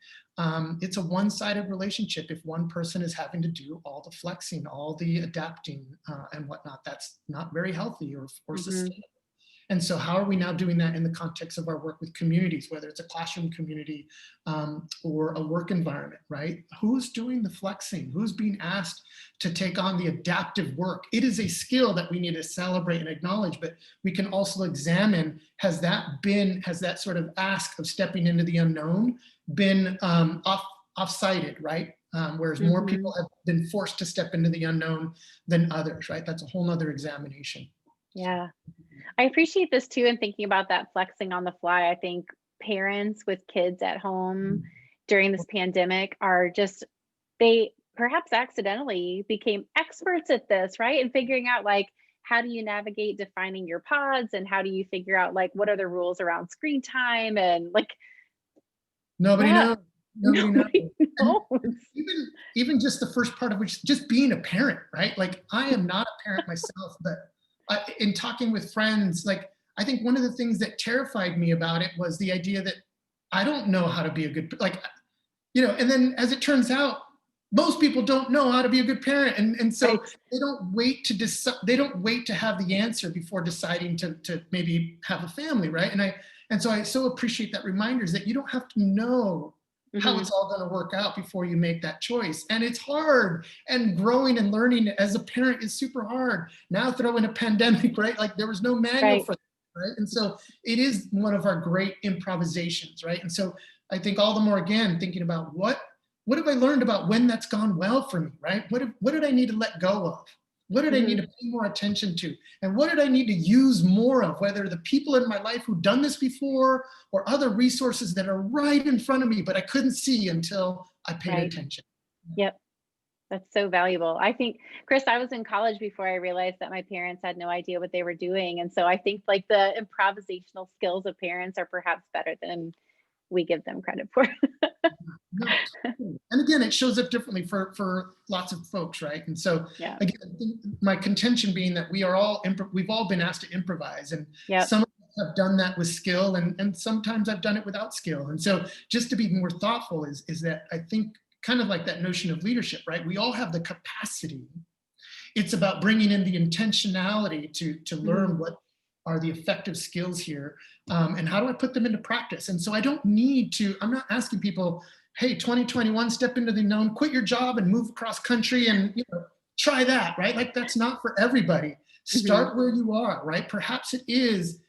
It's a one-sided relationship. If one person is having to do all the flexing, all the adapting and whatnot, that's not very healthy or sustainable. And so how are we now doing that in the context of our work with communities, whether it's a classroom community or a work environment, right? Who's doing the flexing? Who's being asked to take on the adaptive work? It is a skill that we need to celebrate and acknowledge, but we can also examine, has that sort of ask of stepping into the unknown been off-sided, right? whereas more people have been forced to step into the unknown than others, right? That's a whole nother examination. Yeah. I appreciate this too, and thinking about that flexing on the fly. I think parents with kids at home during this pandemic are just, they perhaps accidentally became experts at this, right? And figuring out like, how do you navigate defining your pods, and how do you figure out like what are the rules around screen time, and like, Nobody yeah, knows. Nobody knows. knows. And even just the first part of which, just being a parent, right? Like I am not a parent myself, but in talking with friends, like I think one of the things that terrified me about it was the idea that I don't know how to be a good, like, and then as it turns out, most people don't know how to be a good parent. And so Right. they don't wait to decide, they don't wait to have the answer before deciding to maybe have a family, right? And so I so appreciate that reminder is that you don't have to know how it's all going to work out before you make that choice. And it's hard, and growing and learning as a parent is super hard. Now throw in a pandemic, right? Like there was no manual for that, right? And so it is one of our great improvisations, right? And so I think all the more, again, thinking about what have I learned about when that's gone well for me, right? What did I need to let go of? What did I need to pay more attention to? And what did I need to use more of, whether the people in my life who've done this before or other resources that are right in front of me, but I couldn't see until I paid attention. Yep. That's so valuable. I think, Chris, I was in college before I realized that my parents had no idea what they were doing. And so I think like the improvisational skills of parents are perhaps better than we give them credit for. No, and again, it shows up differently for lots of folks, right? And so again, I think my contention being that we've all been asked to improvise, and some of us have done that with skill, and sometimes I've done it without skill. And so just to be more thoughtful is that I think kind of like that notion of leadership, right? We all have the capacity. It's about bringing in the intentionality to learn what are the effective skills here, and how do I put them into practice? And so I don't need to, I'm not asking people, hey, 2021, step into the unknown, quit your job and move across country and try that, right? Like that's not for everybody. Start where you are, right? Perhaps it is,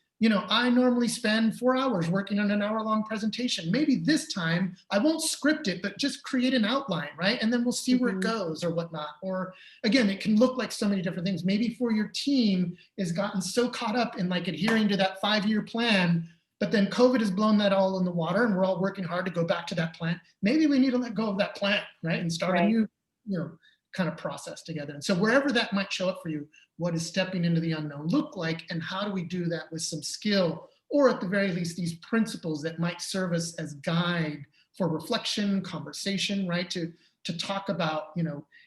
I normally spend 4 hours working on an hour-long presentation. Maybe this time I won't script it, but just create an outline, right? And then we'll see where it goes or whatnot. Or again, it can look like so many different things. Maybe for your team has gotten so caught up in like adhering to that 5-year plan, but then COVID has blown that all in the water and we're all working hard to go back to that plan. Maybe we need to let go of that plan, right? And start a new, kind of process together. And so wherever that might show up for you, what does stepping into the unknown look like? And how do we do that with some skill, or at the very least, these principles that might serve us as guide for reflection, conversation, right? To talk about,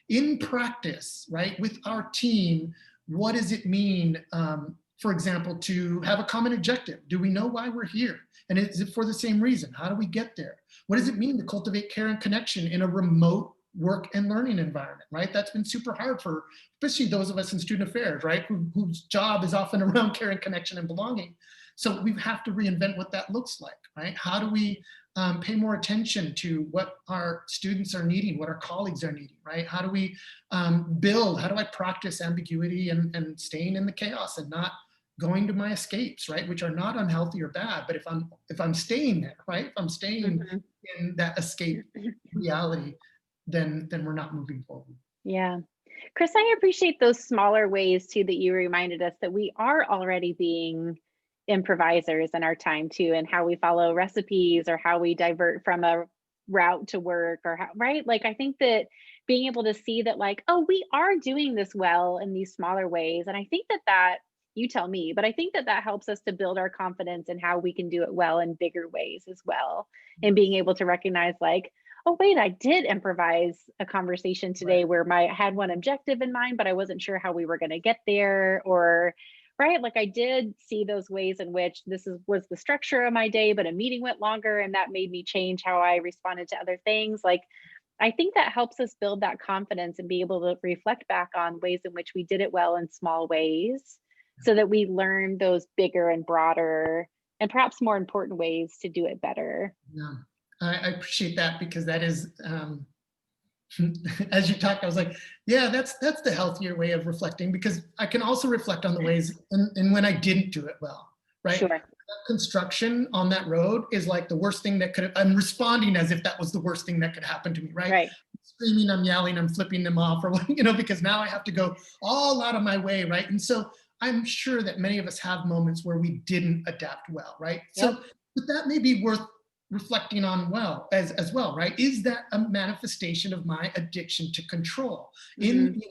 in practice, right? With our team, what does it mean, for example, to have a common objective? Do we know why we're here? And is it for the same reason? How do we get there? What does it mean to cultivate care and connection in a remote work and learning environment, right? That's been super hard for, especially those of us in student affairs, right? Whose job is often around care and connection and belonging. So we have to reinvent what that looks like, right? How do we pay more attention to what our students are needing, what our colleagues are needing, right? How do we build, how do I practice ambiguity and staying in the chaos and not going to my escapes, right? Which are not unhealthy or bad, but if I'm staying there, right? If I'm staying in that escape reality, then we're not moving forward. Yeah. Chris, I appreciate those smaller ways too that you reminded us that we are already being improvisers in our time too, and how we follow recipes or how we divert from a route to work or how, right? Like I think that being able to see that like, oh, we are doing this well in these smaller ways. And I think that you tell me, but I think that helps us to build our confidence in how we can do it well in bigger ways as well. And being able to recognize like, oh, wait, I did improvise a conversation today where I had one objective in mind, but I wasn't sure how we were going to get there, or, right? Like I did see those ways in which was the structure of my day, but a meeting went longer and that made me change how I responded to other things. Like, I think that helps us build that confidence and be able to reflect back on ways in which we did it well in small ways so that we learn those bigger and broader and perhaps more important ways to do it better. Yeah. I appreciate that, because that is, as you talked, I was like, yeah, that's the healthier way of reflecting, because I can also reflect on the ways and when I didn't do it well, right? Sure. That construction on that road is like the worst thing that I'm responding as if that was the worst thing that could happen to me, right? screaming, I'm yelling, I'm flipping them off, or because now I have to go all out of my way, right? And so I'm sure that many of us have moments where we didn't adapt well, right? Yep. So, but that may be worth reflecting on as well, right? Is that a manifestation of my addiction to control? And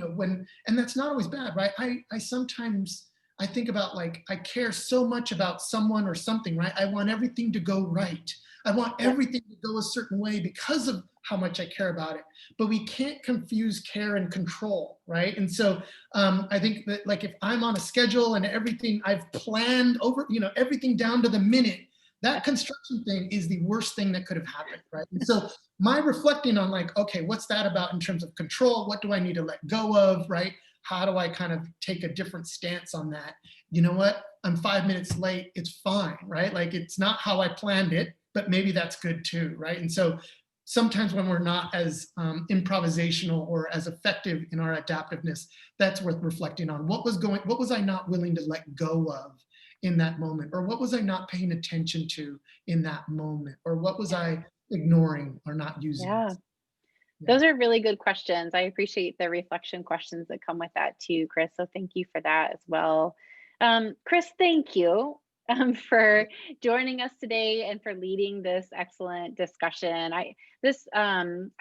that's not always bad, right? I sometimes I think about, like, I care so much about someone or something, right? I want everything to go right. I want everything to go a certain way because of how much I care about it. But we can't confuse care and control, right? And so I think that, like, if I'm on a schedule and everything I've planned over, everything down to the minute, that construction thing is the worst thing that could have happened, right? And so my reflecting on, like, okay, what's that about in terms of control? What do I need to let go of, right? How do I kind of take a different stance on that? You know what? I'm 5 minutes late. It's fine, right? Like, it's not how I planned it, but maybe that's good too, right? And so sometimes when we're not as improvisational or as effective in our adaptiveness, that's worth reflecting on. What was I not willing to let go of in that moment? Or what was I not paying attention to in that moment? Or what was I ignoring or not using? Yeah. Those are really good questions. I appreciate the reflection questions that come with that too, Chris. So thank you for that as well. Chris, thank you for joining us today and for leading this excellent discussion. I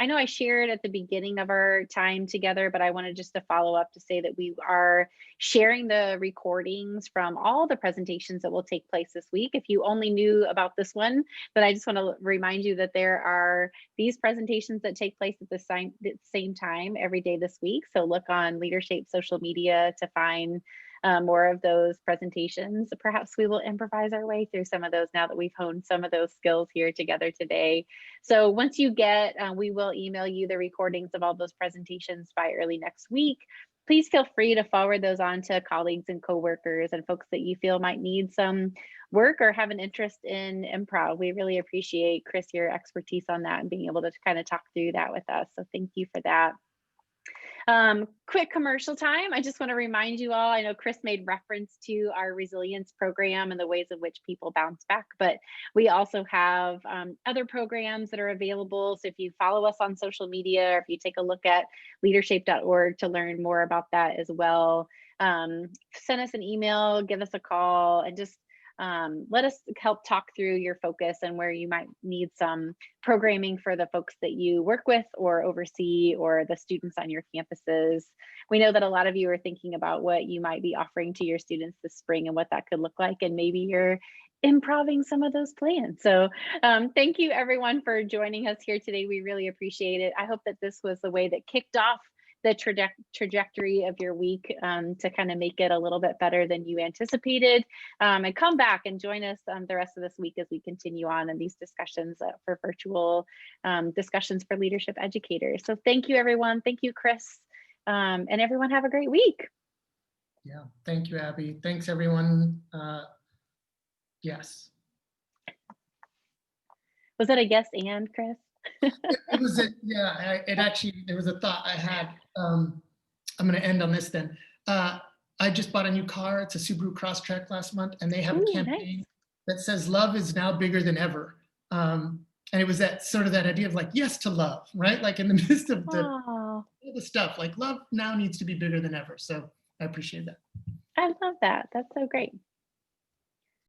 know I shared at the beginning of our time together, but I wanted just to follow up to say that we are sharing the recordings from all the presentations that will take place this week. If you only knew about this one, then I just want to remind you that there are these presentations that take place at the same time every day this week. So look on LeaderShape social media to find more of those presentations. Perhaps we will improvise our way through some of those now that we've honed some of those skills here together today. So once you get, we will email you the recordings of all those presentations by early next week. Please feel free to forward those on to colleagues and coworkers and folks that you feel might need some work or have an interest in improv. We really appreciate, Chris, your expertise on that and being able to kind of talk through that with us. So thank you for that. Quick commercial time. I just want to remind you all, I know Chris made reference to our resilience program and the ways in which people bounce back, but we also have other programs that are available. So if you follow us on social media, or if you take a look at leadershape.org to learn more about that as well, send us an email, give us a call, and just let us help talk through your focus and where you might need some programming for the folks that you work with or oversee, or the students on your campuses. We know that a lot of you are thinking about what you might be offering to your students this spring and what that could look like, and maybe you're improving some of those plans. So thank you everyone for joining us here today. We really appreciate it. I hope that this was the way that kicked off the trajectory of your week to kind of make it a little bit better than you anticipated. And come back and join us the rest of this week as we continue on in these discussions for virtual discussions for leadership educators. So thank you, everyone. Thank you, Chris. And everyone have a great week. Yeah, thank you, Abby. Thanks, everyone. Yes. Was that a yes and, Chris? It was there was a thought I had. I'm going to end on this then. I just bought a new car. It's a Subaru Crosstrek last month, and they have a campaign that says love is now bigger than ever. And it was that sort of that idea of, like, yes to love, right? Like in the midst of all the stuff, like, love now needs to be bigger than ever. So I appreciate that. I love that. That's so great.